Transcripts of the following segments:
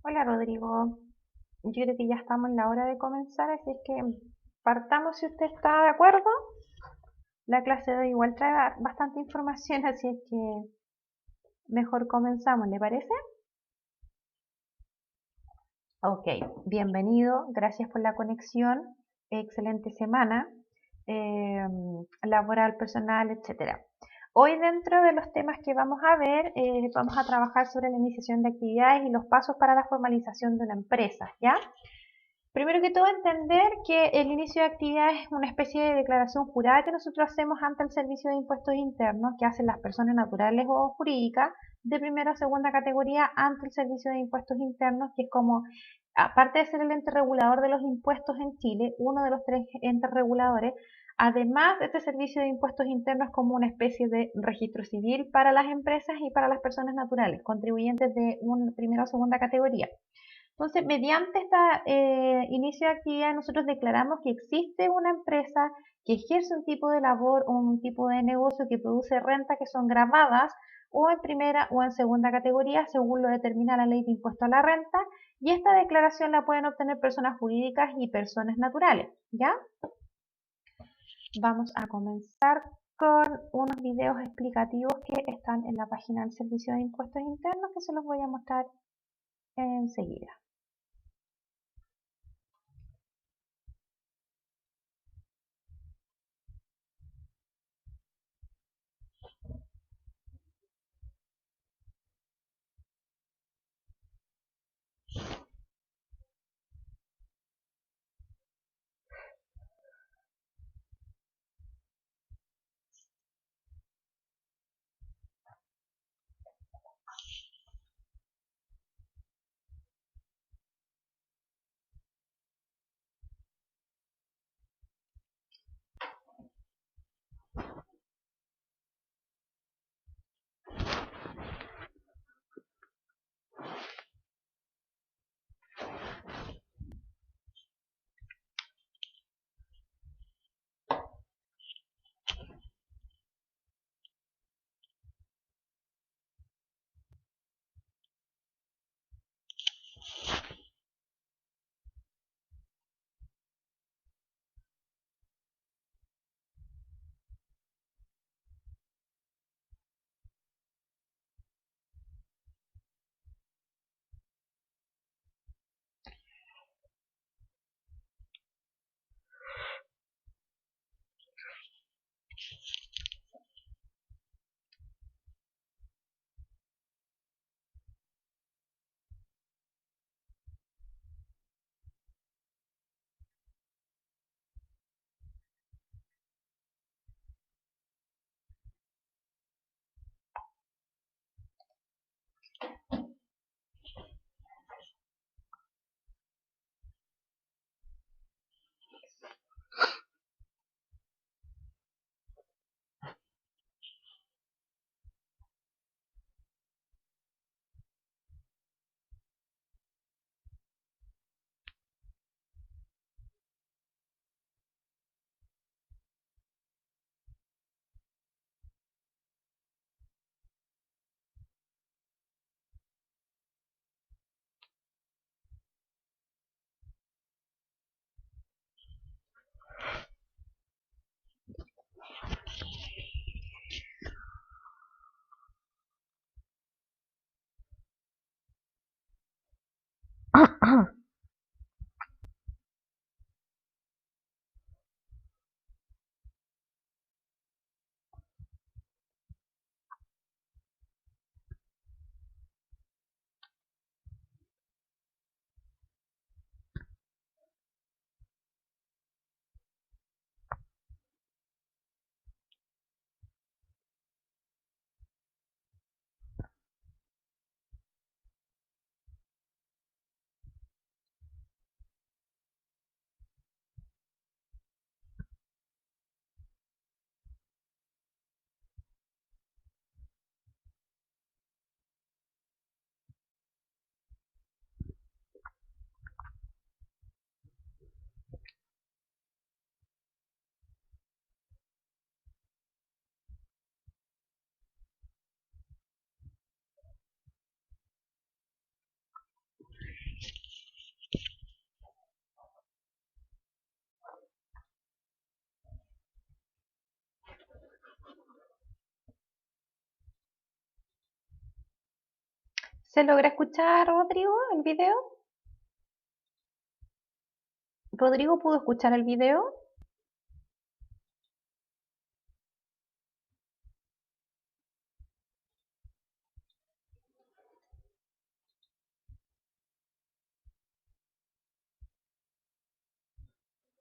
Hola Rodrigo, yo creo que ya estamos en la hora de comenzar, así es que partamos si usted está de acuerdo. La clase de hoy igual trae bastante información, así es que mejor comenzamos, ¿le parece? Ok, bienvenido, gracias por la conexión, excelente semana laboral, personal, etcétera. Hoy dentro de los temas que vamos a ver, vamos a trabajar sobre la iniciación de actividades y los pasos para la formalización de una empresa, ¿ya? Primero que todo, entender que el inicio de actividades es una especie de declaración jurada que nosotros hacemos ante el Servicio de Impuestos Internos que hacen las personas naturales o jurídicas de primera o segunda categoría ante el Servicio de Impuestos Internos, que es como, aparte de ser el ente regulador de los impuestos en Chile, uno de los tres entes reguladores, además este Servicio de Impuestos Internos es como una especie de registro civil para las empresas y para las personas naturales, contribuyentes de una primera o segunda categoría. Entonces, mediante este inicio de actividad, nosotros declaramos que existe una empresa que ejerce un tipo de labor o un tipo de negocio que produce renta que son gravadas o en primera o en segunda categoría, según lo determina la ley de impuesto a la renta, y esta declaración la pueden obtener personas jurídicas y personas naturales, ¿ya? Vamos a comenzar con unos videos explicativos que están en la página del Servicio de Impuestos Internos, que se los voy a mostrar enseguida. ¿Se logra escuchar, Rodrigo, el video? ¿Rodrigo pudo escuchar el video?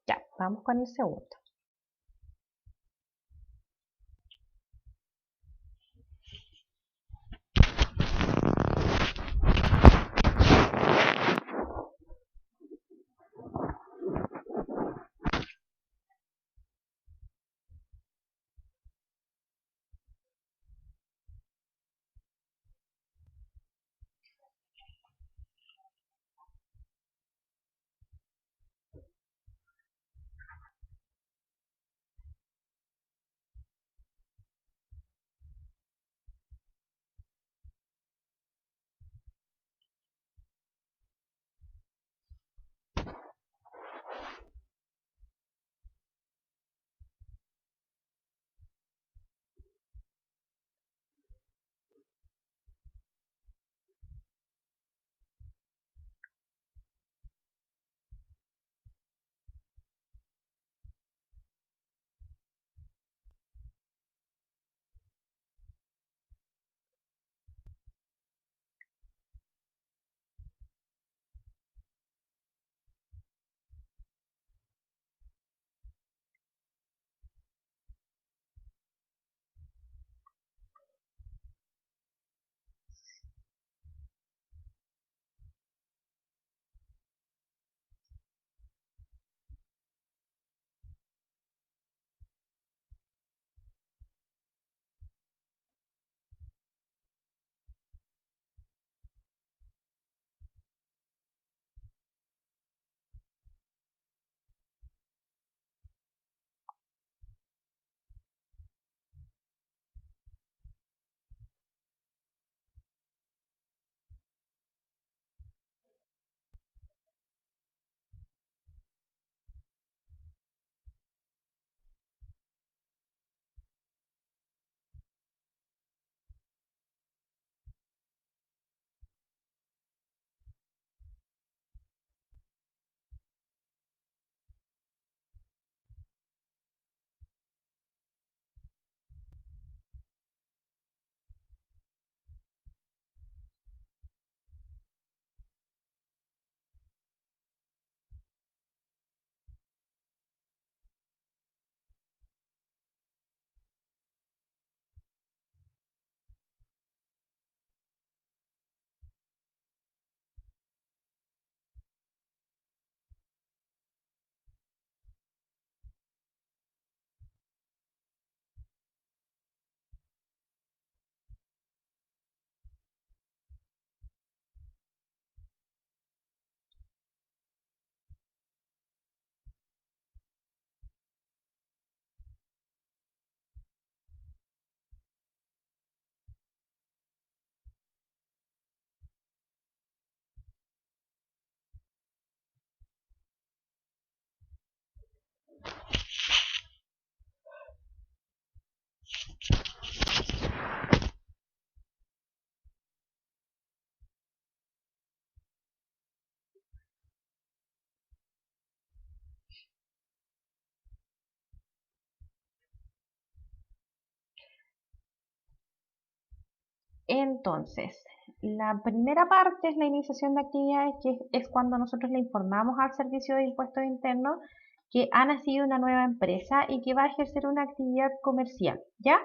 Ya, vamos con el segundo. Entonces, la primera parte es la iniciación de actividades, que es cuando nosotros le informamos al Servicio de Impuestos Internos que ha nacido una nueva empresa y que va a ejercer una actividad comercial, ¿ya?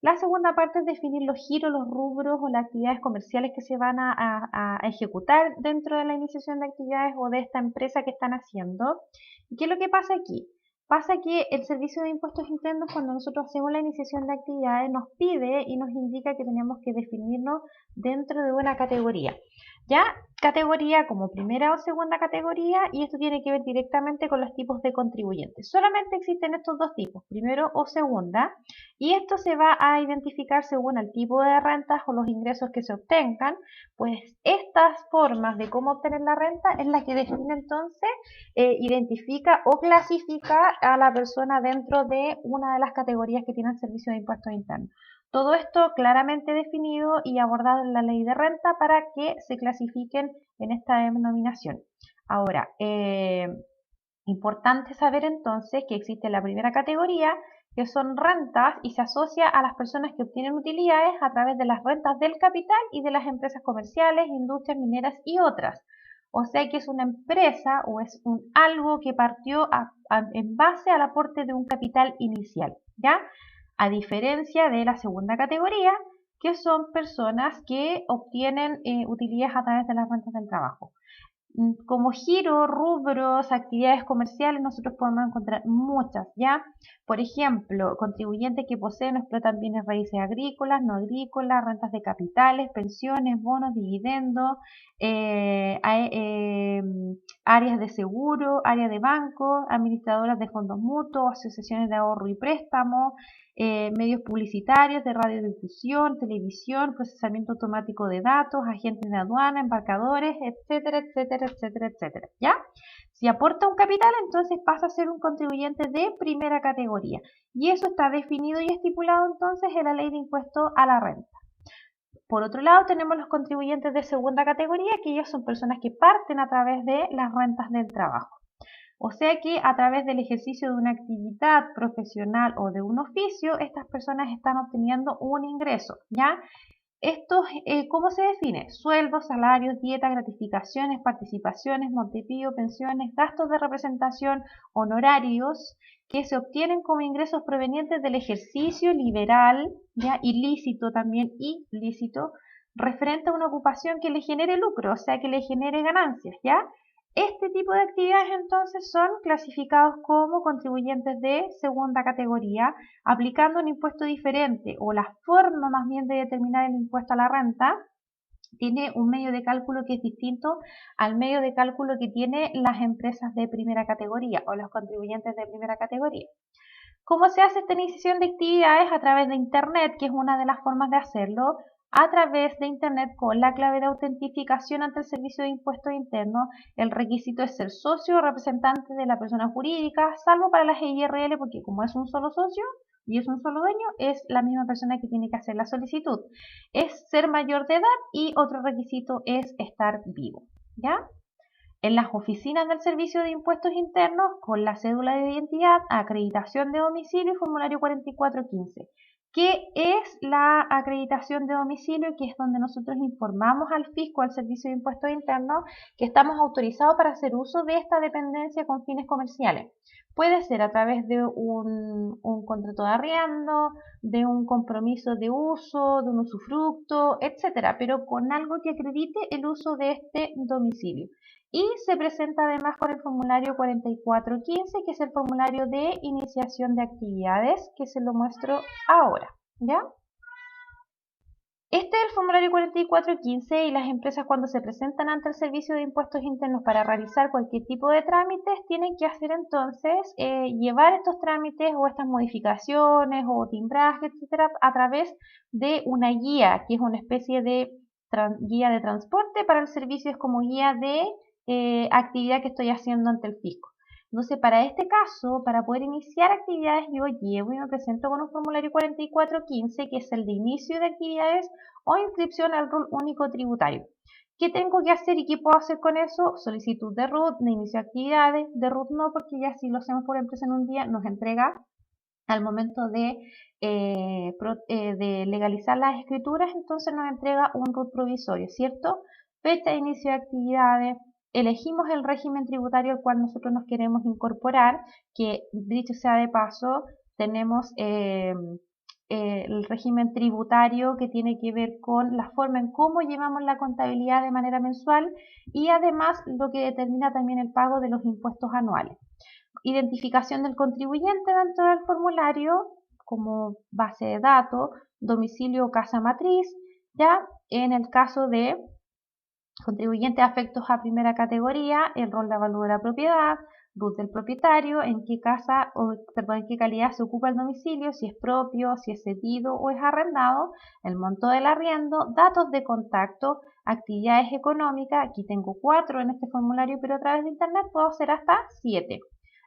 La segunda parte es definir los giros, los rubros o las actividades comerciales que se van a ejecutar dentro de la iniciación de actividades o de esta empresa que están haciendo. ¿Y qué es lo que pasa aquí? Pasa que el Servicio de Impuestos Internos, cuando nosotros hacemos la iniciación de actividades, nos pide y nos indica que tenemos que definirnos dentro de una categoría. ¿Ya? Categoría como primera o segunda categoría, y esto tiene que ver directamente con los tipos de contribuyentes. Solamente existen estos dos tipos, primero o segunda, y esto se va a identificar según el tipo de rentas o los ingresos que se obtengan. Pues estas formas de cómo obtener la renta es la que define entonces, identifica o clasifica a la persona dentro de una de las categorías que tienen servicio de impuestos internos. Todo esto claramente definido y abordado en la ley de renta para que se clasifiquen en esta denominación. Ahora, importante saber entonces que existe la primera categoría, que son rentas y se asocia a las personas que obtienen utilidades a través de las rentas del capital y de las empresas comerciales, industrias mineras y otras. O sea que es una empresa o es algo que partió en base al aporte de un capital inicial, ¿ya? A diferencia de la segunda categoría, que son personas que obtienen utilidades a través de las rentas del trabajo. Como giro, rubros, actividades comerciales, nosotros podemos encontrar muchas, ¿ya? Por ejemplo, contribuyentes que poseen o explotan bienes raíces agrícolas, no agrícolas, rentas de capitales, pensiones, bonos, dividendos, áreas de seguro, áreas de banco, administradoras de fondos mutuos, asociaciones de ahorro y préstamo, medios publicitarios de radiodifusión, televisión, procesamiento automático de datos, agentes de aduana, embarcadores, etcétera, etcétera, etcétera, etcétera, ¿ya? Si aporta un capital, entonces pasa a ser un contribuyente de primera categoría. Y eso está definido y estipulado entonces en la ley de impuesto a la renta. Por otro lado, tenemos los contribuyentes de segunda categoría, que ellos son personas que parten a través de las rentas del trabajo. O sea que a través del ejercicio de una actividad profesional o de un oficio, estas personas están obteniendo un ingreso, ¿ya? Esto, ¿cómo se define? Sueldos, salarios, dietas, gratificaciones, participaciones, montepío, pensiones, gastos de representación, honorarios, que se obtienen como ingresos provenientes del ejercicio liberal, ¿ya? Ilícito también, ilícito, referente a una ocupación que le genere lucro, o sea, que le genere ganancias, ¿ya? Este tipo de actividades entonces son clasificados como contribuyentes de segunda categoría, aplicando un impuesto diferente o la forma más bien de determinar el impuesto a la renta tiene un medio de cálculo que es distinto al medio de cálculo que tienen las empresas de primera categoría o los contribuyentes de primera categoría. ¿Cómo se hace esta iniciación de actividades? A través de Internet, que es una de las formas de hacerlo, a través de Internet con la clave de autentificación ante el Servicio de Impuestos Internos. El requisito es ser socio o representante de la persona jurídica, salvo para las EIRL, porque como es un solo socio y es un solo dueño, es la misma persona que tiene que hacer la solicitud. Es ser mayor de edad y otro requisito es estar vivo, ¿ya? En las oficinas del Servicio de Impuestos Internos con la cédula de identidad, acreditación de domicilio y formulario 4415. ¿Qué es la acreditación de domicilio? Que es donde nosotros informamos al fisco, al Servicio de Impuestos Internos, que estamos autorizados para hacer uso de esta dependencia con fines comerciales. Puede ser a través de un contrato de arriendo, de un compromiso de uso, de un usufructo, etcétera, pero con algo que acredite el uso de este domicilio. Y se presenta además con el formulario 4415, que es el formulario de iniciación de actividades, que se lo muestro ahora, ¿ya? Este es el formulario 4415 y las empresas cuando se presentan ante el Servicio de Impuestos Internos para realizar cualquier tipo de trámites tienen que hacer entonces llevar estos trámites o estas modificaciones o timbraje, etcétera, a través de una guía, que es una especie de guía de transporte para el servicio, es como guía de actividad que estoy haciendo ante el fisco. Entonces, para este caso, para poder iniciar actividades, yo llevo y me presento con un formulario 4415, que es el de inicio de actividades o inscripción al RUT único tributario. ¿Qué tengo que hacer y qué puedo hacer con eso? Solicitud de RUT, de inicio de actividades, de RUT no, porque ya si lo hacemos por empresa en un día, nos entrega al momento de legalizar las escrituras, entonces nos entrega un RUT provisorio, ¿cierto? Fecha de inicio de actividades. Elegimos el régimen tributario al cual nosotros nos queremos incorporar, que dicho sea de paso, tenemos el régimen tributario que tiene que ver con la forma en cómo llevamos la contabilidad de manera mensual y además lo que determina también el pago de los impuestos anuales. Identificación del contribuyente dentro del formulario como base de datos, domicilio o casa matriz, ya en el caso de contribuyentes afectos a primera categoría, el rol de avalúo de la propiedad, RUT del propietario, en qué casa en qué calidad se ocupa el domicilio, si es propio, si es cedido o es arrendado, el monto del arriendo, datos de contacto, actividades económicas, aquí tengo 4 en este formulario, pero a través de internet puedo hacer hasta 7.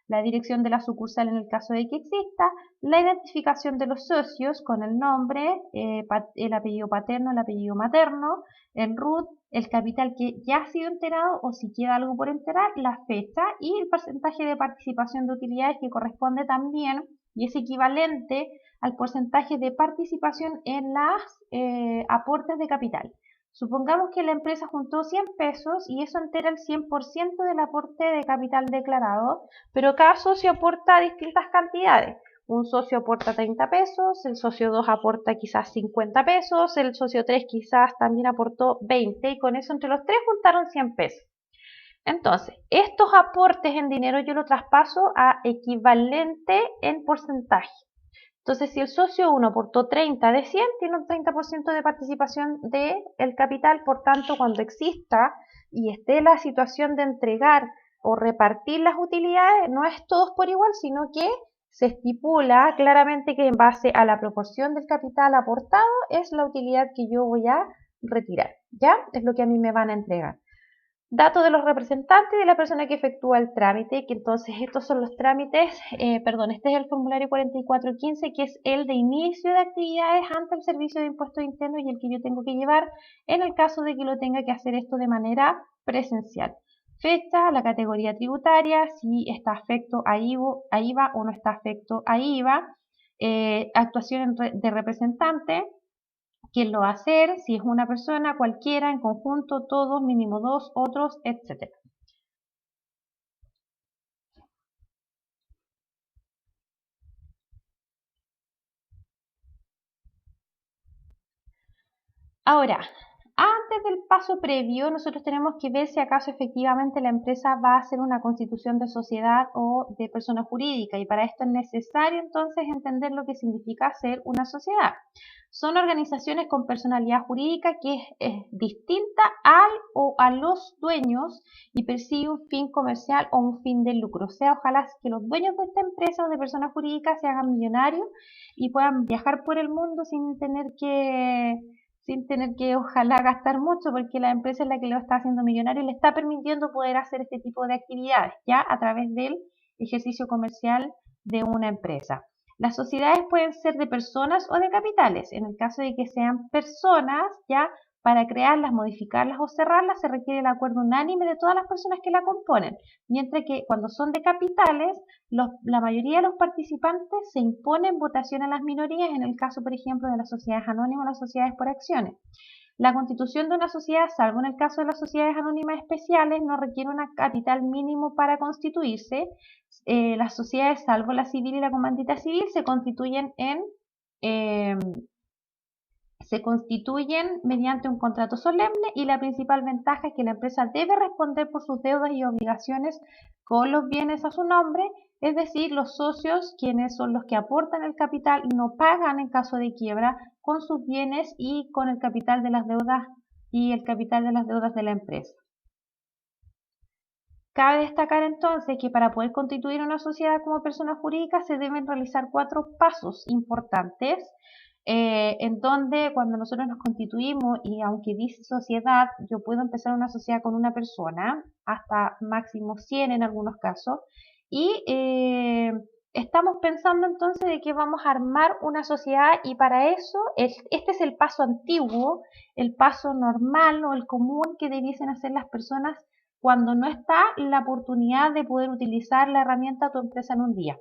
la dirección de la sucursal en el caso de que exista, la identificación de los socios con el nombre, el apellido paterno, el apellido materno, el RUT, el capital que ya ha sido enterado o si queda algo por enterar, la fecha y el porcentaje de participación de utilidades que corresponde también y es equivalente al porcentaje de participación en las aportes de capital. Supongamos que la empresa juntó 100 pesos y eso entera el 100% del aporte de capital declarado, pero cada socio aporta distintas cantidades. Un socio aporta 30 pesos, el socio 2 aporta quizás 50 pesos, el socio 3 quizás también aportó 20 y con eso entre los tres juntaron 100 pesos. Entonces, estos aportes en dinero yo lo traspaso a equivalente en porcentaje. Entonces, si el socio 1 aportó 30 de 100, tiene un 30% de participación del capital, por tanto, cuando exista y esté la situación de entregar o repartir las utilidades, no es todos por igual, sino que se estipula claramente que en base a la proporción del capital aportado es la utilidad que yo voy a retirar, ¿ya? Es lo que a mí me van a entregar. Datos de los representantes y de la persona que efectúa el trámite, que entonces estos son los trámites, este es el formulario 4415, que es el de inicio de actividades ante el Servicio de Impuestos Internos y el que yo tengo que llevar en el caso de que lo tenga que hacer esto de manera presencial. Fecha, la categoría tributaria, si está afecto a IVA o no está afecto a IVA, actuación de representante, quién lo va a hacer, si es una persona, cualquiera, en conjunto, todos, mínimo dos, otros, etc. Ahora, antes del paso previo, nosotros tenemos que ver si acaso efectivamente la empresa va a hacer una constitución de sociedad o de persona jurídica y para esto es necesario entonces entender lo que significa ser una sociedad. Son organizaciones con personalidad jurídica que es distinta a los dueños y persigue un fin comercial o un fin de lucro. O sea, ojalá que los dueños de esta empresa o de persona jurídica se hagan millonarios y puedan viajar por el mundo sin tener que ojalá gastar mucho porque la empresa es la que lo está haciendo millonario y le está permitiendo poder hacer este tipo de actividades ya a través del ejercicio comercial de una empresa. Las sociedades pueden ser de personas o de capitales. En el caso de que sean personas, ya para crearlas, modificarlas o cerrarlas se requiere el acuerdo unánime de todas las personas que la componen, mientras que cuando son de capitales, la mayoría de los participantes se imponen votación a las minorías, en el caso, por ejemplo, de las sociedades anónimas o las sociedades por acciones. La constitución de una sociedad, salvo en el caso de las sociedades anónimas especiales, no requiere un capital mínimo para constituirse. Las sociedades, salvo la civil y la comandita civil, se constituyen mediante un contrato solemne y la principal ventaja es que la empresa debe responder por sus deudas y obligaciones con los bienes a su nombre, es decir, los socios, quienes son los que aportan el capital, no pagan en caso de quiebra con sus bienes y con el capital de las deudas y el capital de las deudas de la empresa. Cabe destacar entonces que para poder constituir una sociedad como persona jurídica se deben realizar 4 pasos importantes en donde cuando nosotros nos constituimos y aunque dice sociedad, yo puedo empezar una sociedad con una persona, hasta máximo 100 en algunos casos, y estamos pensando entonces de que vamos a armar una sociedad y para eso este es el paso antiguo, el paso normal o el común que debiesen hacer las personas cuando no está la oportunidad de poder utilizar la herramienta tu empresa en un día.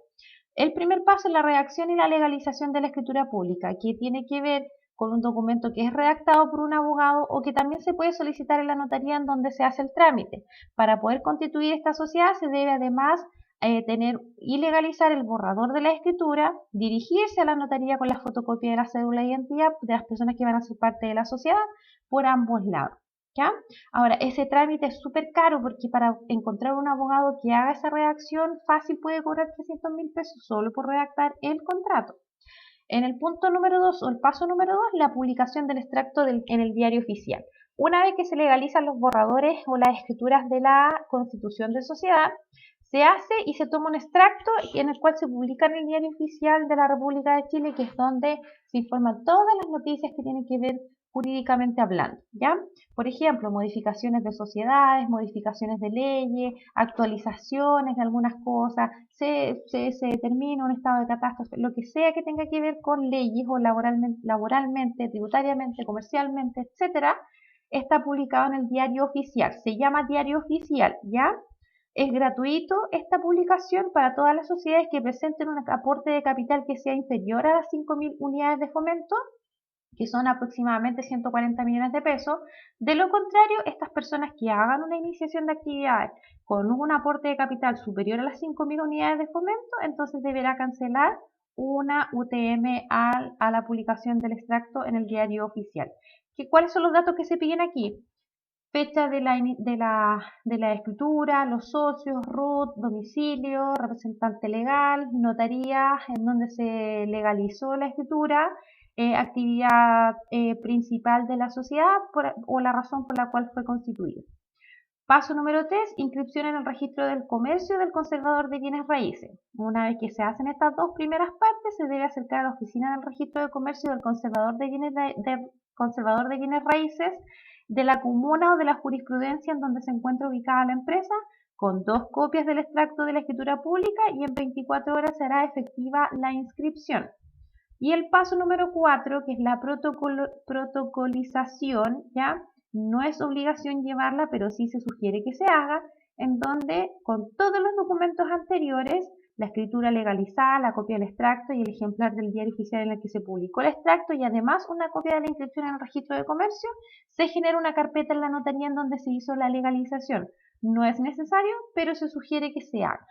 El primer paso es la redacción y la legalización de la escritura pública, que tiene que ver con un documento que es redactado por un abogado o que también se puede solicitar en la notaría en donde se hace el trámite. Para poder constituir esta sociedad se debe además tener y legalizar el borrador de la escritura, dirigirse a la notaría con la fotocopia de la cédula de identidad de las personas que van a ser parte de la sociedad por ambos lados. ¿Ya? Ahora, ese trámite es súper caro porque para encontrar un abogado que haga esa redacción fácil puede cobrar 300.000 pesos solo por redactar el contrato. En el punto número 2 o el paso número 2, la publicación del extracto en el diario oficial. Una vez que se legalizan los borradores o las escrituras de la constitución de sociedad, se hace y se toma un extracto en el cual se publica en el diario oficial de la República de Chile, que es donde se informan todas las noticias que tienen que ver jurídicamente hablando, ¿ya? Por ejemplo, modificaciones de sociedades, modificaciones de leyes, actualizaciones de algunas cosas, se determina un estado de catástrofe, lo que sea que tenga que ver con leyes o laboralmente, tributariamente, comercialmente, etcétera, está publicado en el diario oficial. Se llama diario oficial, ¿ya? Es gratuito esta publicación para todas las sociedades que presenten un aporte de capital que sea inferior a las 5.000 unidades de fomento, que son aproximadamente 140 millones de pesos. De lo contrario, estas personas que hagan una iniciación de actividades con un aporte de capital superior a las 5.000 unidades de fomento, entonces deberá cancelar una UTM a la publicación del extracto en el diario oficial. ¿Cuáles son los datos que se piden aquí? Fecha de la escritura, los socios, RUT, domicilio, representante legal, notaría en donde se legalizó la escritura, actividad principal de la sociedad o la razón por la cual fue constituida. Paso número 3, inscripción en el registro del comercio del conservador de bienes raíces. Una vez que se hacen estas dos primeras partes, se debe acercar a la oficina del registro de comercio del conservador de bienes raíces de la comuna o de la jurisprudencia en donde se encuentra ubicada la empresa, con 2 copias del extracto de la escritura pública, y en 24 horas será efectiva la inscripción. Y el paso número 4, que es la protocolización, ¿ya? No es obligación llevarla, pero sí se sugiere que se haga, en donde con todos los documentos anteriores, la escritura legalizada, la copia del extracto y el ejemplar del diario oficial en el que se publicó el extracto, y además una copia de la inscripción en el registro de comercio, se genera una carpeta en la notaría en donde se hizo la legalización. No es necesario, pero se sugiere que se haga.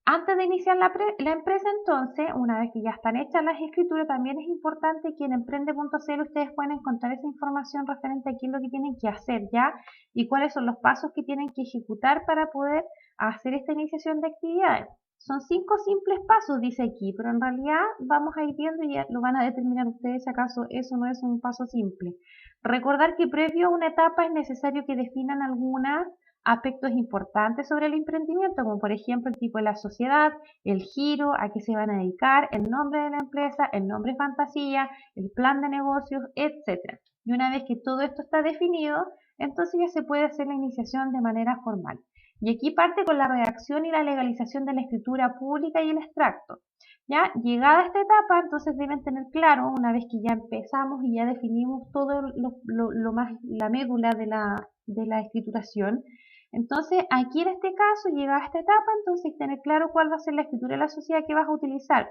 Antes de iniciar la empresa, entonces, una vez que ya están hechas las escrituras, también es importante que en emprende.cl ustedes pueden encontrar esa información referente a qué es lo que tienen que hacer ya y cuáles son los pasos que tienen que ejecutar para poder hacer esta iniciación de actividades. Son 5 simples pasos, dice aquí, pero en realidad vamos a ir viendo y ya lo van a determinar ustedes si acaso eso no es un paso simple. Recordar que previo a una etapa es necesario que definan algunas aspectos importantes sobre el emprendimiento, como por ejemplo el tipo de la sociedad, el giro, a qué se van a dedicar, el nombre de la empresa, el nombre fantasía, el plan de negocios, etc. Y una vez que todo esto está definido, entonces ya se puede hacer la iniciación de manera formal. Y aquí parte con la redacción y la legalización de la escritura pública y el extracto. Ya llegada a esta etapa, entonces deben tener claro, una vez que ya empezamos y ya definimos todo lo más, la médula de la escrituración. Entonces, aquí en este caso, llegada a esta etapa, entonces tener claro cuál va a ser la escritura de la sociedad que vas a utilizar.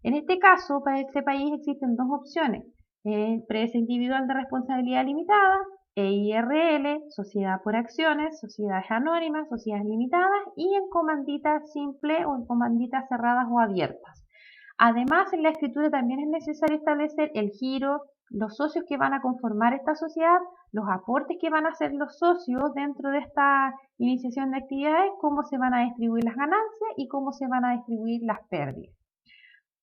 En este caso, para este país existen 2 opciones: empresa individual de responsabilidad limitada, EIRL, sociedad por acciones, sociedades anónimas, sociedades limitadas, y en comandita simple o en comanditas cerradas o abiertas. Además, en la escritura también es necesario establecer el giro, los socios que van a conformar esta sociedad, los aportes que van a hacer los socios dentro de esta iniciación de actividades, cómo se van a distribuir las ganancias y cómo se van a distribuir las pérdidas.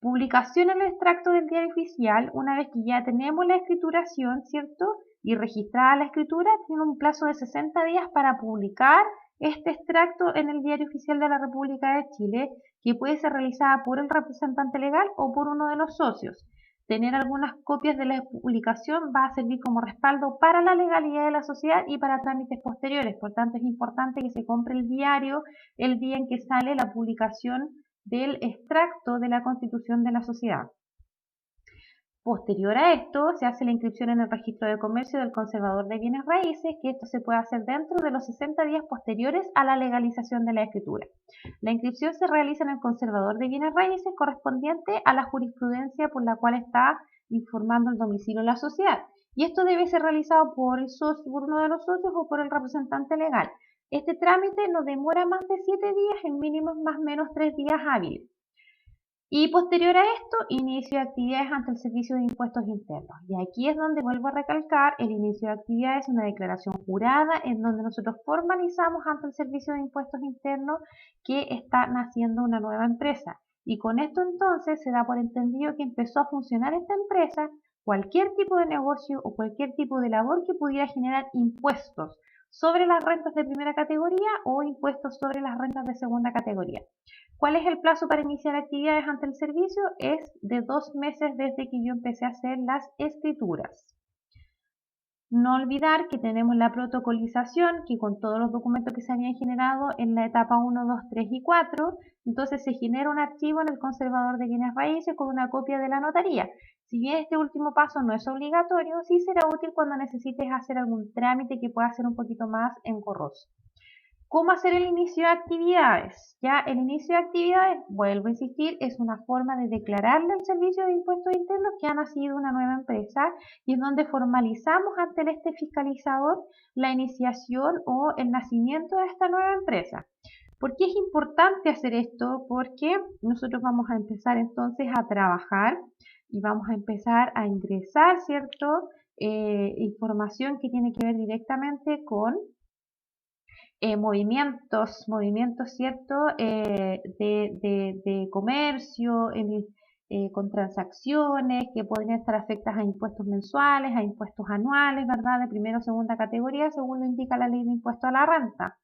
Publicación en el extracto del diario oficial. Una vez que ya tenemos la escrituración, ¿cierto? Y registrada la escritura, tiene un plazo de 60 días para publicar este extracto en el diario oficial de la República de Chile, que puede ser realizada por el representante legal o por uno de los socios. Tener algunas copias de la publicación va a servir como respaldo para la legalidad de la sociedad y para trámites posteriores. Por tanto, es importante que se compre el diario el día en que sale la publicación del extracto de la constitución de la sociedad. Posterior a esto, se hace la inscripción en el registro de comercio del conservador de bienes raíces, que esto se puede hacer dentro de los 60 días posteriores a la legalización de la escritura. La inscripción se realiza en el conservador de bienes raíces correspondiente a la jurisprudencia por la cual está informando el domicilio de la sociedad. Y esto debe ser realizado por uno de los socios o por el representante legal. Este trámite no demora más de 7 días, en mínimo más o menos 3 días hábiles. Y posterior a esto, inicio de actividades ante el Servicio de Impuestos Internos. Y aquí es donde vuelvo a recalcar, el inicio de actividades es una declaración jurada en donde nosotros formalizamos ante el Servicio de Impuestos Internos que está naciendo una nueva empresa. Y con esto entonces se da por entendido que empezó a funcionar esta empresa, cualquier tipo de negocio o cualquier tipo de labor que pudiera generar impuestos sobre las rentas de primera categoría o impuestos sobre las rentas de segunda categoría. ¿Cuál es el plazo para iniciar actividades ante el servicio? Es de 2 meses desde que yo empecé a hacer las escrituras. No olvidar que tenemos la protocolización, que con todos los documentos que se habían generado en la etapa 1, 2, 3 y 4, entonces se genera un archivo en el conservador de bienes raíces con una copia de la notaría. Si bien este último paso no es obligatorio, sí será útil cuando necesites hacer algún trámite que pueda ser un poquito más engorroso. ¿Cómo hacer el inicio de actividades? Ya el inicio de actividades, vuelvo a insistir, es una forma de declararle al Servicio de Impuestos Internos que ha nacido una nueva empresa y es donde formalizamos ante el fiscalizador la iniciación o el nacimiento de esta nueva empresa. ¿Por qué es importante hacer esto? Porque nosotros vamos a empezar entonces a trabajar y vamos a empezar a ingresar, ¿cierto? Información que tiene que ver directamente con movimientos, ¿cierto? De comercio, con transacciones que podrían estar afectadas a impuestos mensuales, a impuestos anuales, ¿verdad? De primera o segunda categoría, según lo indica la ley de impuesto a la renta.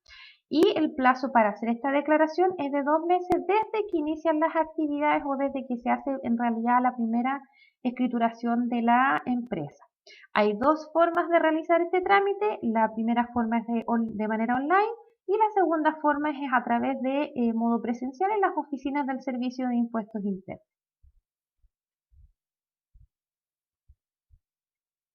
Y el plazo para hacer esta declaración es de 2 meses desde que inician las actividades o desde que se hace en realidad la primera escrituración de la empresa. Hay 2 formas de realizar este trámite. La primera forma es de manera online y la segunda forma es a través de modo presencial en las oficinas del Servicio de Impuestos Internos.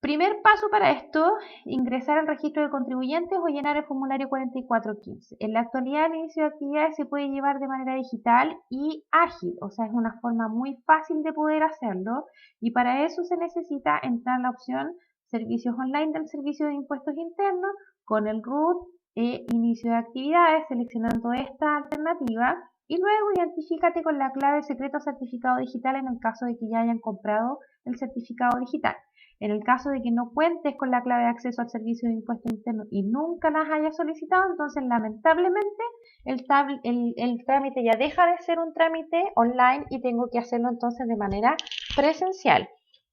Primer paso para esto, ingresar al registro de contribuyentes o llenar el formulario 4415. En la actualidad el inicio de actividades se puede llevar de manera digital y ágil, o sea, es una forma muy fácil de poder hacerlo y para eso se necesita entrar a la opción Servicios Online del Servicio de Impuestos Internos con el root Inicio de actividades, seleccionando esta alternativa y luego identifícate con la clave secreto certificado digital en el caso de que ya hayan comprado el certificado digital. En el caso de que no cuentes con la clave de acceso al Servicio de Impuestos Internos y nunca las hayas solicitado, entonces lamentablemente el trámite ya deja de ser un trámite online y tengo que hacerlo entonces de manera presencial.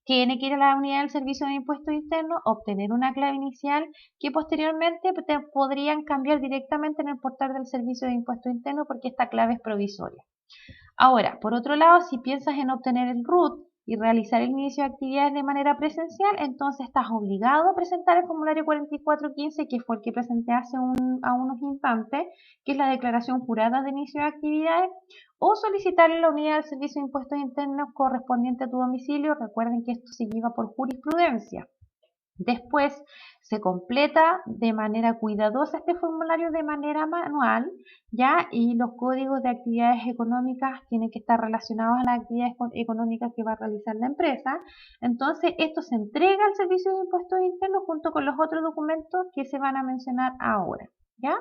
Tiene que ir a la unidad del Servicio de Impuestos Internos, obtener una clave inicial que posteriormente te podrían cambiar directamente en el portal del Servicio de Impuestos Internos porque esta clave es provisoria. Ahora, por otro lado, si piensas en obtener el RUT y realizar el inicio de actividades de manera presencial, entonces estás obligado a presentar el formulario 4415, que fue el que presenté hace unos instantes, que es la declaración jurada de inicio de actividades, o solicitar en la unidad del Servicio de Impuestos Internos correspondiente a tu domicilio. Recuerden que esto se lleva por jurisprudencia. Después se completa de manera cuidadosa este formulario de manera manual, ¿ya? Y los códigos de actividades económicas tienen que estar relacionados a las actividades económicas que va a realizar la empresa. Entonces, esto se entrega al Servicio de Impuestos Internos junto con los otros documentos que se van a mencionar ahora, ¿ya?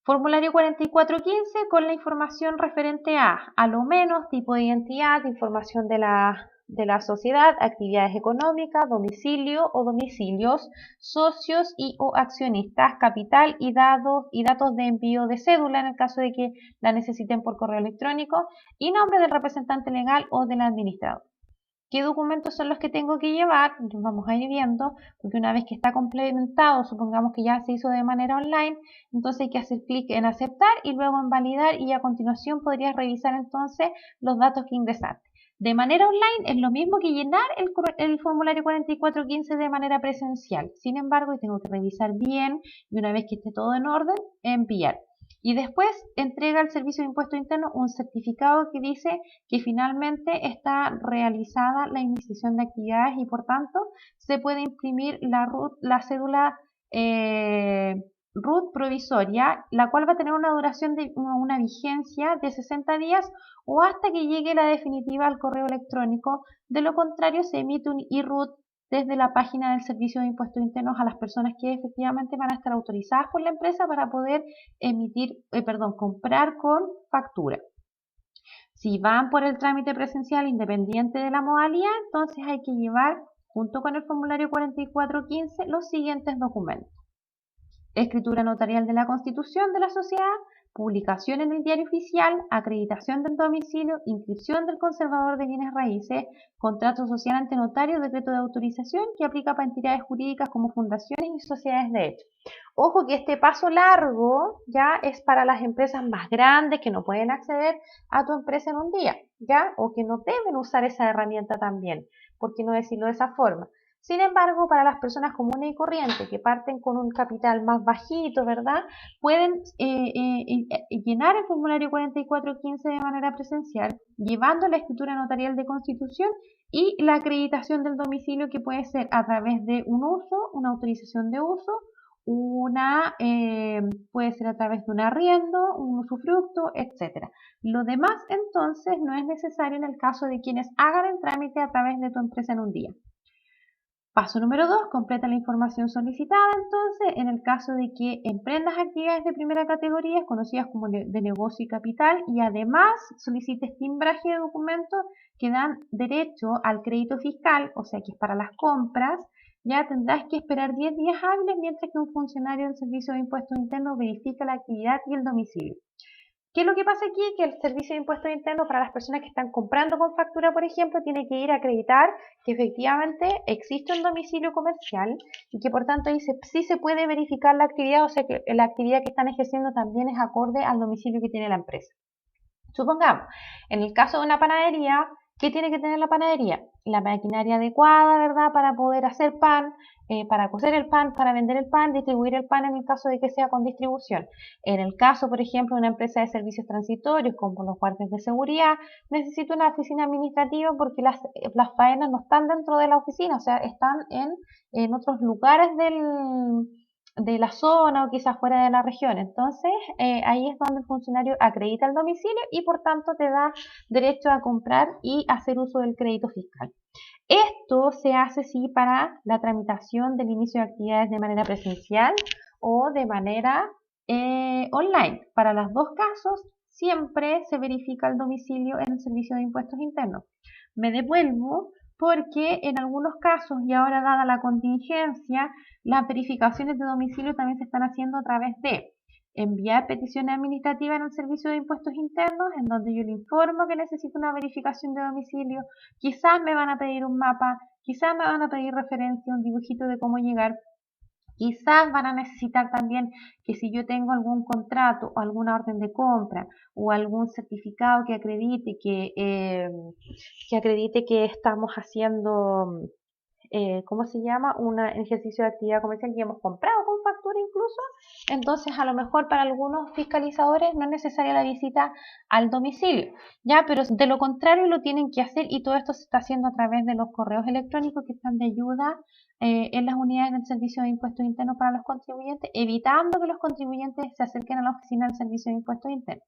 Formulario 4415 con la información referente a lo menos tipo de identidad, información de la sociedad, actividades económicas, domicilio o domicilios, socios y o accionistas, capital y datos de envío de cédula en el caso de que la necesiten por correo electrónico y nombre del representante legal o del administrador. ¿Qué documentos son los que tengo que llevar? Vamos a ir viendo, porque una vez que está complementado, supongamos que ya se hizo de manera online, entonces hay que hacer clic en aceptar y luego en validar y a continuación podrías revisar entonces los datos que ingresaste. De manera online es lo mismo que llenar el formulario 4415 de manera presencial. Sin embargo, tengo que revisar bien y una vez que esté todo en orden, enviar. Y después entrega al Servicio de Impuestos Internos un certificado que dice que finalmente está realizada la iniciación de actividades y por tanto se puede imprimir la cédula RUT provisoria, la cual va a tener una duración de una vigencia de 60 días o hasta que llegue la definitiva al correo electrónico. De lo contrario, se emite un e-RUT desde la página del Servicio de Impuestos Internos a las personas que efectivamente van a estar autorizadas por la empresa para poder comprar con factura. Si van por el trámite presencial independiente de la modalidad, entonces hay que llevar junto con el formulario 4415 los siguientes documentos. Escritura notarial de la constitución de la sociedad, publicación en el diario oficial, acreditación del domicilio, inscripción del conservador de bienes raíces, contrato social ante notario, decreto de autorización que aplica para entidades jurídicas como fundaciones y sociedades de hecho. Ojo que este paso largo ya es para las empresas más grandes que no pueden acceder a tu empresa en un día, ¿ya? O que no deben usar esa herramienta también, ¿por qué no decirlo de esa forma? Sin embargo, para las personas comunes y corrientes que parten con un capital más bajito, ¿verdad? Pueden llenar el formulario 4415 de manera presencial, llevando la escritura notarial de constitución y la acreditación del domicilio que puede ser a través de un uso, una autorización de uso, puede ser a través de un arriendo, un usufructo, etc. Lo demás entonces no es necesario en el caso de quienes hagan el trámite a través de tu empresa en un día. Paso número 2, completa la información solicitada entonces en el caso de que emprendas actividades de primera categoría conocidas como de negocio y capital y además solicites timbraje de documentos que dan derecho al crédito fiscal, o sea que es para las compras, ya tendrás que esperar 10 días hábiles mientras que un funcionario del Servicio de Impuestos Internos verifica la actividad y el domicilio. ¿Qué es lo que pasa aquí? Que el Servicio de Impuestos Internos para las personas que están comprando con factura, por ejemplo, tiene que ir a acreditar que efectivamente existe un domicilio comercial y que por tanto ahí sí se puede verificar la actividad, o sea que la actividad que están ejerciendo también es acorde al domicilio que tiene la empresa. Supongamos, en el caso de una panadería, ¿qué tiene que tener la panadería? La maquinaria adecuada, ¿verdad? Para poder hacer pan, para cocer el pan, para vender el pan, distribuir el pan en el caso de que sea con distribución. En el caso, por ejemplo, de una empresa de servicios transitorios, como los guardias de seguridad, necesita una oficina administrativa porque las faenas no están dentro de la oficina, o sea, están en otros lugares de la zona o quizás fuera de la región. Entonces, ahí es donde el funcionario acredita el domicilio y por tanto te da derecho a comprar y hacer uso del crédito fiscal. Esto se hace sí para la tramitación del inicio de actividades de manera presencial o de manera online. Para los dos casos siempre se verifica el domicilio en el Servicio de Impuestos Internos. Me devuelvo porque en algunos casos y ahora dada la contingencia, las verificaciones de domicilio también se están haciendo a través de enviar peticiones administrativas en el Servicio de Impuestos Internos, en donde yo le informo que necesito una verificación de domicilio, quizás me van a pedir un mapa, quizás me van a pedir referencia, un dibujito de cómo llegar, quizás van a necesitar también que si yo tengo algún contrato o alguna orden de compra o algún certificado que acredite que estamos haciendo, ¿cómo se llama? Un ejercicio de actividad comercial que hemos comprado con factura incluso. Entonces, a lo mejor para algunos fiscalizadores no es necesaria la visita al domicilio, ¿ya? Pero de lo contrario lo tienen que hacer y todo esto se está haciendo a través de los correos electrónicos que están de ayuda en las unidades del Servicio de Impuestos Internos para los contribuyentes, evitando que los contribuyentes se acerquen a la oficina del Servicio de Impuestos Internos.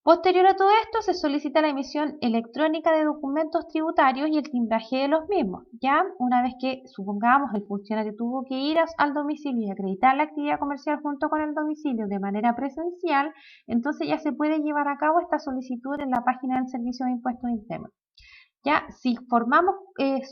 Posterior a todo esto, se solicita la emisión electrónica de documentos tributarios y el timbraje de los mismos. Ya una vez que, supongamos, el funcionario tuvo que ir al domicilio y acreditar la actividad comercial junto con el domicilio de manera presencial, entonces ya se puede llevar a cabo esta solicitud en la página del Servicio de Impuestos Internos. Ya, si formamos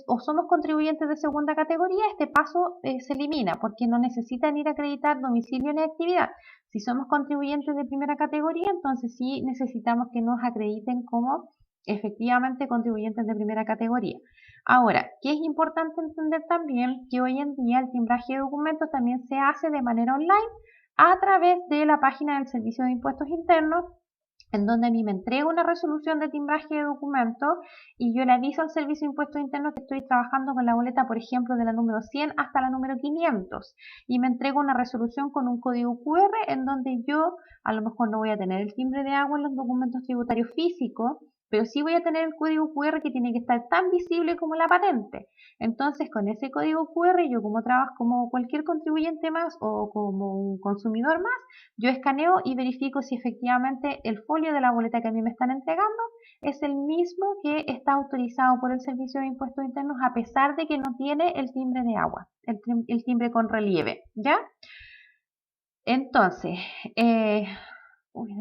o somos contribuyentes de segunda categoría, este paso se elimina porque no necesitan ir a acreditar domicilio ni actividad. Si somos contribuyentes de primera categoría, entonces sí necesitamos que nos acrediten como efectivamente contribuyentes de primera categoría. Ahora, ¿qué es importante entender también? Que hoy en día el timbraje de documentos también se hace de manera online a través de la página del Servicio de Impuestos Internos, en donde a mí me entrega una resolución de timbraje de documentos y yo le aviso al Servicio de Impuestos Internos que estoy trabajando con la boleta, por ejemplo, de la número 100 hasta la número 500 y me entrega una resolución con un código QR en donde yo a lo mejor no voy a tener el timbre de agua en los documentos tributarios físicos, pero sí voy a tener el código QR que tiene que estar tan visible como la patente. Entonces, con ese código QR, yo como trabajo como cualquier contribuyente más o como un consumidor más, yo escaneo y verifico si efectivamente el folio de la boleta que a mí me están entregando es el mismo que está autorizado por el Servicio de Impuestos Internos a pesar de que no tiene el timbre de agua, el timbre con relieve, ¿ya? Entonces, de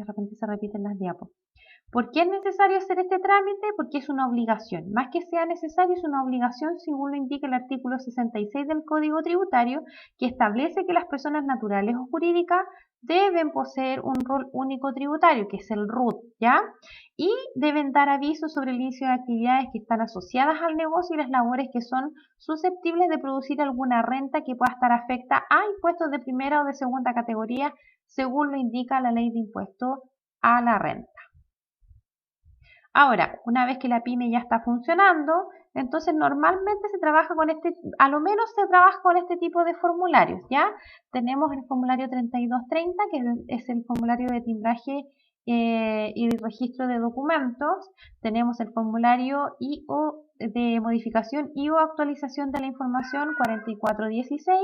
repente se repiten las diapos. ¿Por qué es necesario hacer este trámite? Porque es una obligación. Más que sea necesario, es una obligación según lo indica el artículo 66 del Código Tributario, que establece que las personas naturales o jurídicas deben poseer un rol único tributario, que es el RUT, ¿ya? Y deben dar aviso sobre el inicio de actividades que están asociadas al negocio y las labores que son susceptibles de producir alguna renta que pueda estar afecta a impuestos de primera o de segunda categoría, según lo indica la Ley de Impuesto a la Renta. Ahora, una vez que la pyme ya está funcionando, entonces normalmente se trabaja con a lo menos se trabaja con este tipo de formularios, ¿ya? Tenemos el formulario 3230, que es el formulario de timbraje y registro de documentos. Tenemos el formulario IO de modificación y o actualización de la información 4416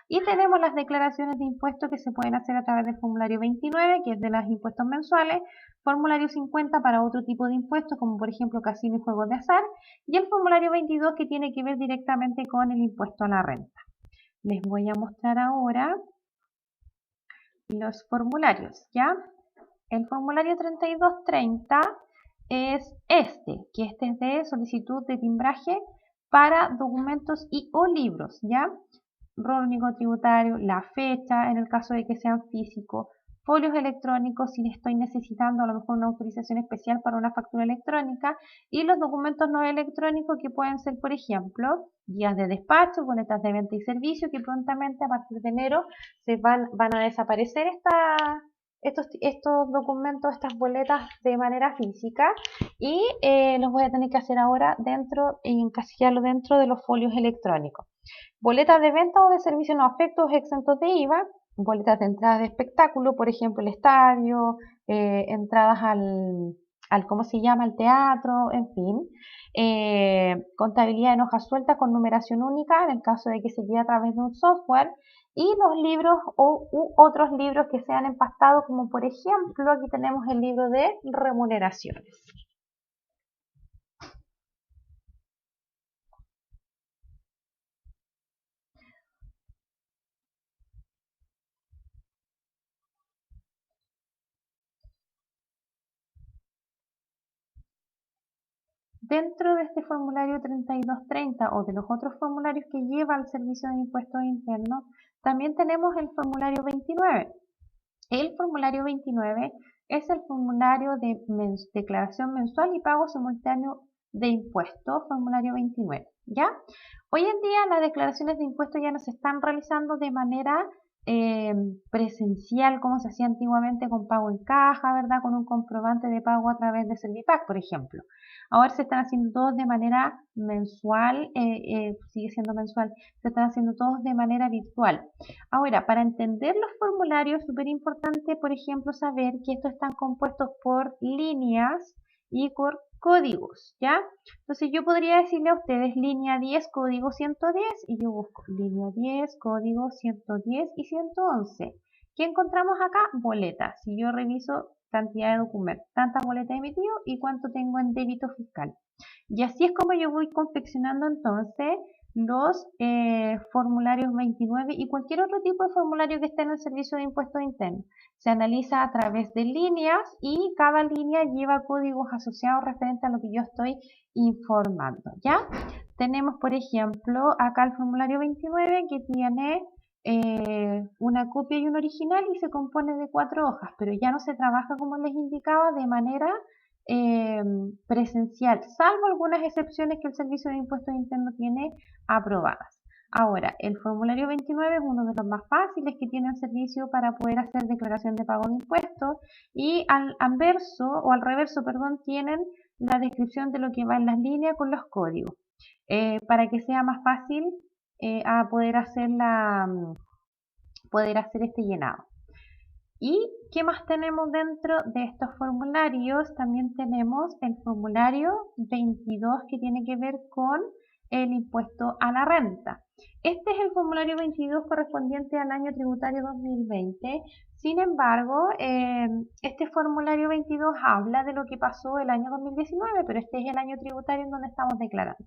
y tenemos las declaraciones de impuestos que se pueden hacer a través del formulario 29, que es de los impuestos mensuales, formulario 50 para otro tipo de impuestos, como por ejemplo casino y juegos de azar, y el formulario 22 que tiene que ver directamente con el impuesto a la renta. Les voy a mostrar ahora los formularios, ¿ya? El formulario 3230 es que este es de solicitud de timbraje para documentos y o libros, ¿ya? Rol único tributario, la fecha, en el caso de que sean físicos, folios electrónicos si estoy necesitando a lo mejor una autorización especial para una factura electrónica y los documentos no electrónicos que pueden ser, por ejemplo, guías de despacho, boletas de venta y servicio que prontamente a partir de enero van a desaparecer estos documentos, estas boletas de manera física y los voy a tener que hacer ahora encasillarlo dentro de los folios electrónicos. Boletas de venta o de servicio no afectos exentos de IVA, boletas de entrada de espectáculo, por ejemplo, el estadio, entradas ¿cómo se llama?, al teatro, en fin. Contabilidad en hojas sueltas con numeración única en el caso de que se lleve a través de un software. Y los libros u otros libros que sean empastados, como por ejemplo, aquí tenemos el libro de remuneraciones. Dentro de este formulario 3230 o de los otros formularios que lleva el Servicio de Impuestos Internos, también tenemos el formulario 29. El formulario 29 es el formulario de declaración mensual y pago simultáneo de impuestos, formulario 29, ¿ya? Hoy en día las declaraciones de impuestos ya no se están realizando de manera presencial como se hacía antiguamente con pago en caja, ¿verdad? Con un comprobante de pago a través de Servipack, por ejemplo. Ahora se están haciendo todos de manera mensual, sigue siendo mensual, se están haciendo todos de manera virtual. Ahora, para entender los formularios es súper importante, por ejemplo, saber que estos están compuestos por líneas y por códigos, ¿ya? Entonces yo podría decirle a ustedes línea 10, código 110 y yo busco línea 10, código 110 y 111. ¿Qué encontramos acá? Boletas. Si yo reviso cantidad de documentos, tantas boletas emitidas y cuánto tengo en débito fiscal. Y así es como yo voy confeccionando entonces los formularios 29 y cualquier otro tipo de formulario que esté en el Servicio de Impuestos Internos. Se analiza a través de líneas y cada línea lleva códigos asociados referente a lo que yo estoy informando, ¿ya? Tenemos, por ejemplo, acá el formulario 29 que tiene una copia y un original y se compone de 4 hojas, pero ya no se trabaja como les indicaba de manera presencial, salvo algunas excepciones que el Servicio de Impuestos Internos tiene aprobadas. Ahora, el formulario 29 es uno de los más fáciles que tiene el servicio para poder hacer declaración de pago de impuestos y al reverso, perdón, tienen la descripción de lo que va en las líneas con los códigos. Para que sea más fácil a poder hacer este llenado. ¿Y qué más tenemos dentro de estos formularios? También tenemos el formulario 22 que tiene que ver con el impuesto a la renta. Este es el formulario 22 correspondiente al año tributario 2020. Sin embargo, este formulario 22 habla de lo que pasó el año 2019, pero este es el año tributario en donde estamos declarando.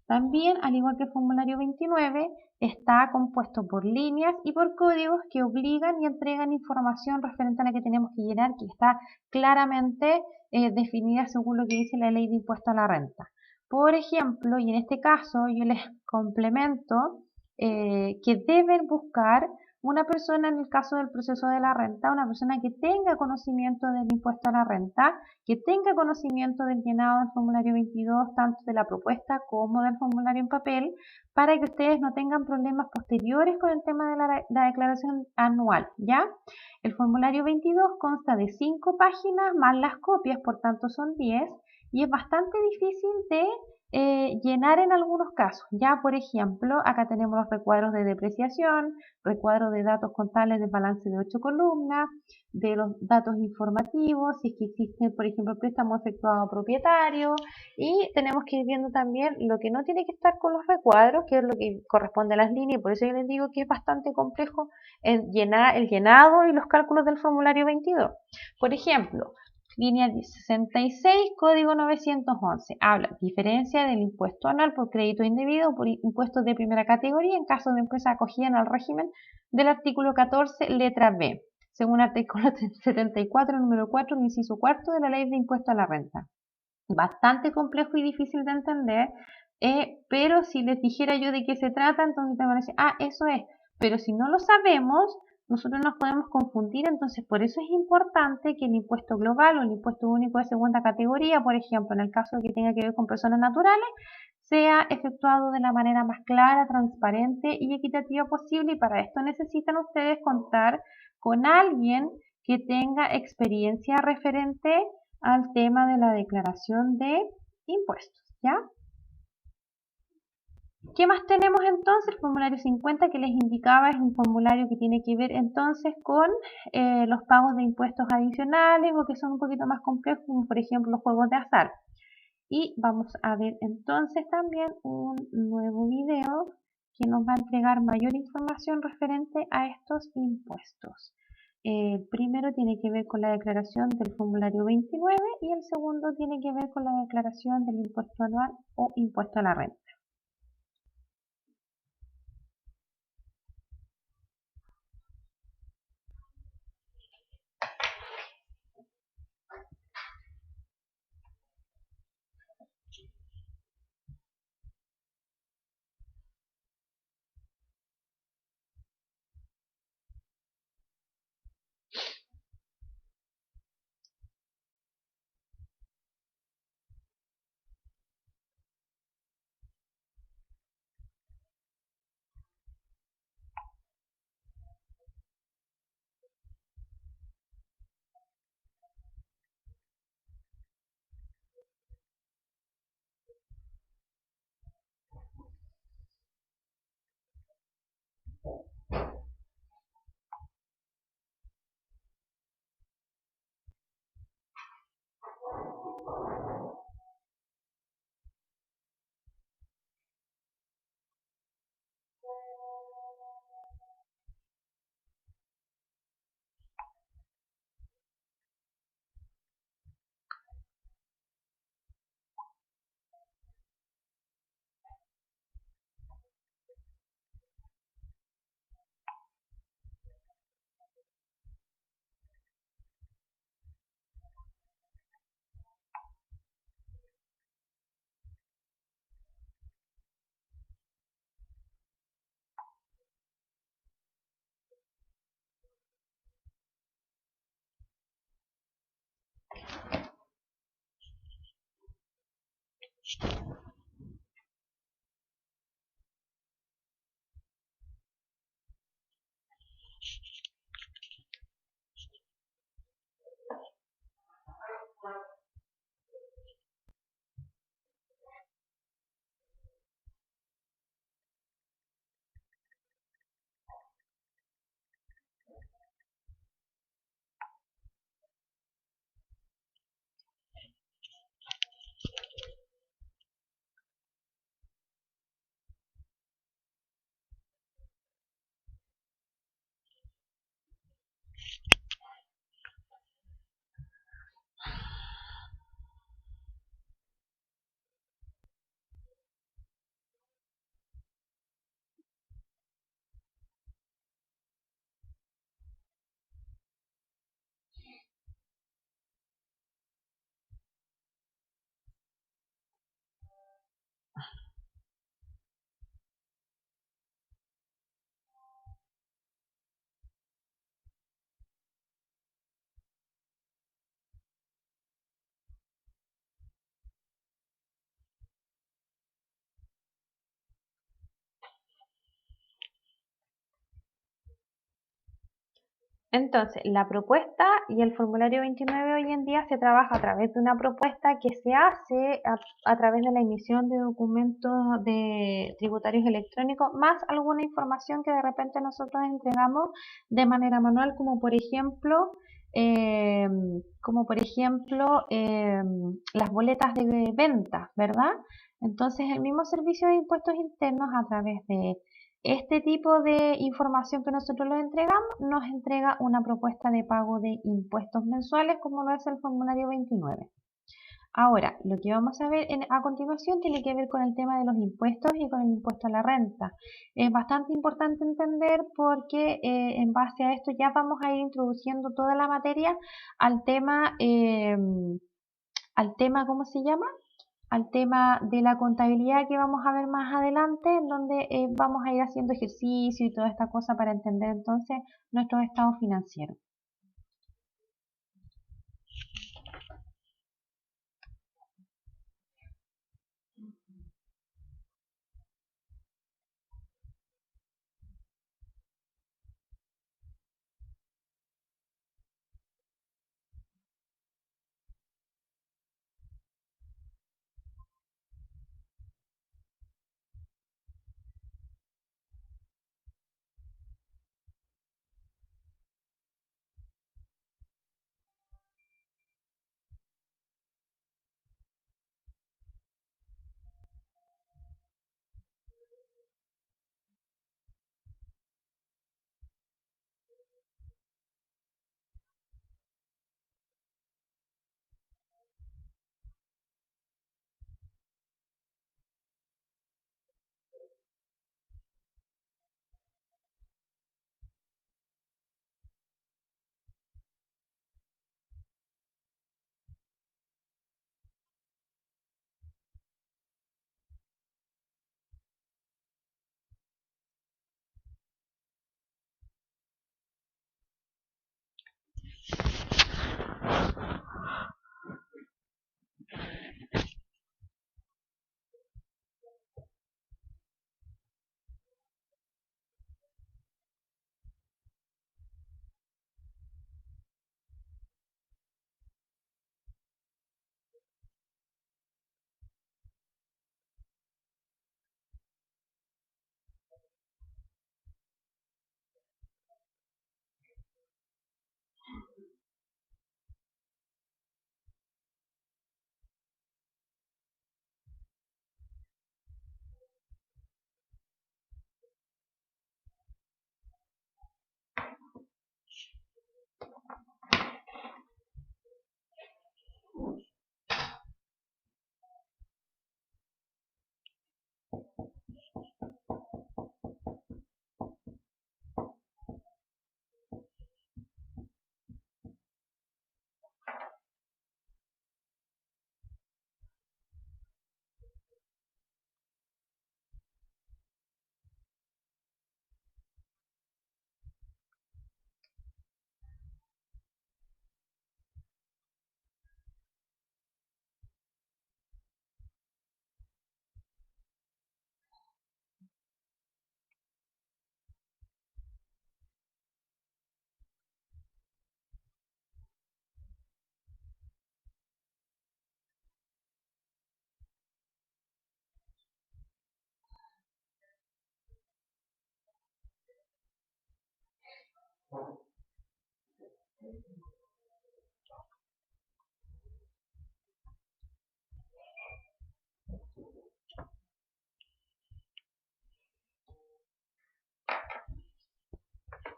También, al igual que el formulario 29, está compuesto por líneas y por códigos que obligan y entregan información referente a la que tenemos que llenar, que está claramente definidas según lo que dice la ley de impuesto a la renta. Por ejemplo, y en este caso yo les complemento que deben buscar una persona, en el caso del proceso de la renta, una persona que tenga conocimiento del impuesto a la renta, que tenga conocimiento del llenado del formulario 22, tanto de la propuesta como del formulario en papel, para que ustedes no tengan problemas posteriores con el tema de la declaración anual, ¿ya? El formulario 22 consta de 5 páginas más las copias, por tanto son 10, y es bastante difícil de llenar en algunos casos. Ya, por ejemplo, acá tenemos los recuadros de depreciación, recuadro de datos contables de balance de 8 columnas, de los datos informativos, si es que existe, por ejemplo, préstamo efectuado a propietario, y tenemos que ir viendo también lo que no tiene que estar con los recuadros, que es lo que corresponde a las líneas, y por eso yo les digo que es bastante complejo el llenado y los cálculos del formulario 22. Por ejemplo, línea 66, código 911. Habla diferencia del impuesto anual por crédito indebido o por impuestos de primera categoría en caso de empresa acogida en el régimen del artículo 14, letra B, según artículo 74, número 4, inciso cuarto de la ley de impuesto a la renta. Bastante complejo y difícil de entender, pero si les dijera yo de qué se trata, entonces te van a decir, ah, eso es. Pero si no lo sabemos, nosotros nos podemos confundir, entonces por eso es importante que el impuesto global o el impuesto único de segunda categoría, por ejemplo, en el caso de que tenga que ver con personas naturales, sea efectuado de la manera más clara, transparente y equitativa posible, y para esto necesitan ustedes contar con alguien que tenga experiencia referente al tema de la declaración de impuestos, ¿ya? ¿Qué más tenemos entonces? El formulario 50 que les indicaba es un formulario que tiene que ver entonces con los pagos de impuestos adicionales o que son un poquito más complejos, como por ejemplo los juegos de azar. Y vamos a ver entonces también un nuevo video que nos va a entregar mayor información referente a estos impuestos. El primero tiene que ver con la declaración del formulario 29 y el segundo tiene que ver con la declaración del impuesto anual o impuesto a la renta. Entonces, la propuesta y el formulario 29 hoy en día se trabaja a través de una propuesta que se hace a través de la emisión de documentos de tributarios electrónicos, más alguna información que de repente nosotros entregamos de manera manual, eh, las boletas de venta, ¿verdad? Entonces, el mismo servicio de impuestos internos a través de este tipo de información que nosotros les entregamos nos entrega una propuesta de pago de impuestos mensuales como lo es el formulario 29. Ahora, lo que vamos a ver a continuación tiene que ver con el tema de los impuestos y con el impuesto a la renta. Es bastante importante entender porque en base a esto ya vamos a ir introduciendo toda la materia al tema, ¿cómo se llama? Al tema de la contabilidad que vamos a ver más adelante, en donde vamos a ir haciendo ejercicio y toda esta cosa para entender entonces nuestros estados financieros.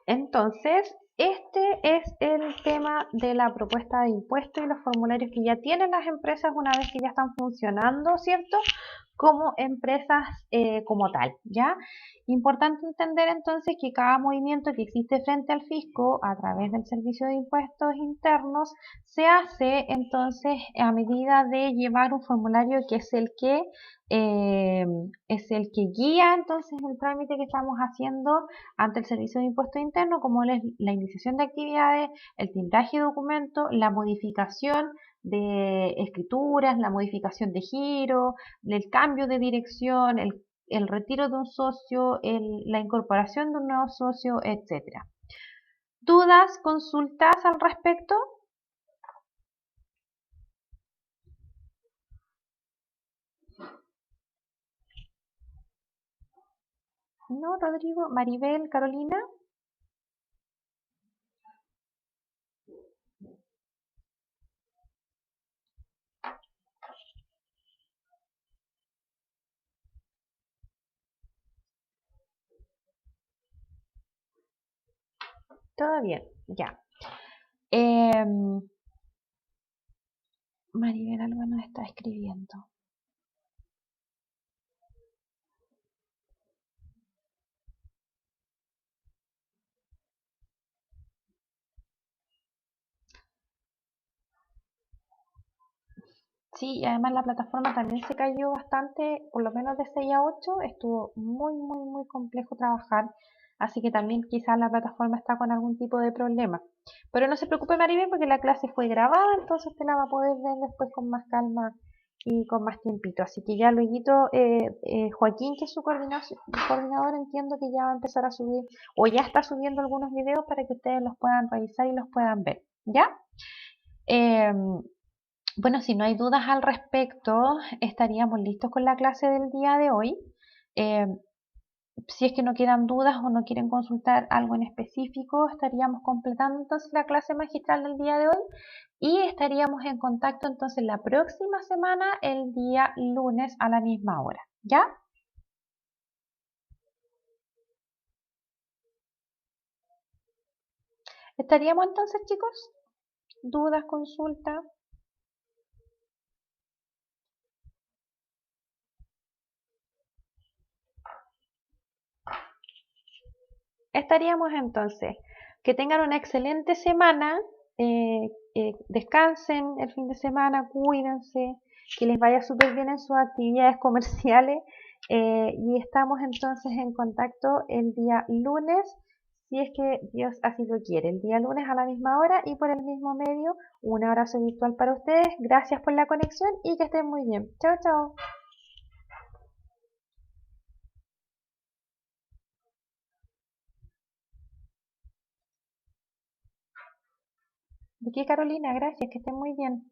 Entonces, este es el tema de la propuesta de impuestos y los formularios que ya tienen las empresas una vez que ya están funcionando, ¿cierto? Como empresas como tal, ¿ya? Importante entender entonces que cada movimiento que existe frente al fisco a través del servicio de impuestos internos se hace entonces a medida de llevar un formulario que eh, es el que guía entonces el trámite que estamos haciendo ante el Servicio de Impuestos Internos, como es la iniciación de actividades, el timbraje de documentos, la modificación de escrituras, la modificación de giro, el cambio de dirección, el retiro de un socio, la incorporación de un nuevo socio, etcétera. ¿Dudas, consultas al respecto? No, Rodrigo, Maribel, Carolina. Todo bien, ya. Maribel algo nos está escribiendo. Sí, y además la plataforma también se cayó bastante, por lo menos de 6 a 8, estuvo muy complejo trabajar, así que también quizás la plataforma está con algún tipo de problema. Pero no se preocupe Maribel porque la clase fue grabada, entonces usted la va a poder ver después con más calma y con más tiempito. Así que ya luego Joaquín, que es su coordinador, entiendo que ya va a empezar a subir o ya está subiendo algunos videos para que ustedes los puedan revisar y los puedan ver. ¿Ya? Em, bueno, si no hay dudas al respecto, estaríamos listos con la clase del día de hoy. Eh, si es que no quedan dudas o no quieren consultar algo en específico, estaríamos completando entonces la clase magistral del día de hoy y estaríamos en contacto entonces la próxima semana, el día lunes a la misma hora. ¿Ya? ¿Estaríamos entonces, chicos? ¿Dudas, consultas? Estaríamos entonces. Que tengan una excelente semana, descansen el fin de semana, cuídense, que les vaya súper bien en sus actividades comerciales y estamos entonces en contacto el día lunes, si es que Dios así lo quiere, el día lunes a la misma hora y por el mismo medio. Un abrazo virtual para ustedes, gracias por la conexión y que estén muy bien. Chao, chao. ¿De qué, Carolina? Gracias, que estén muy bien.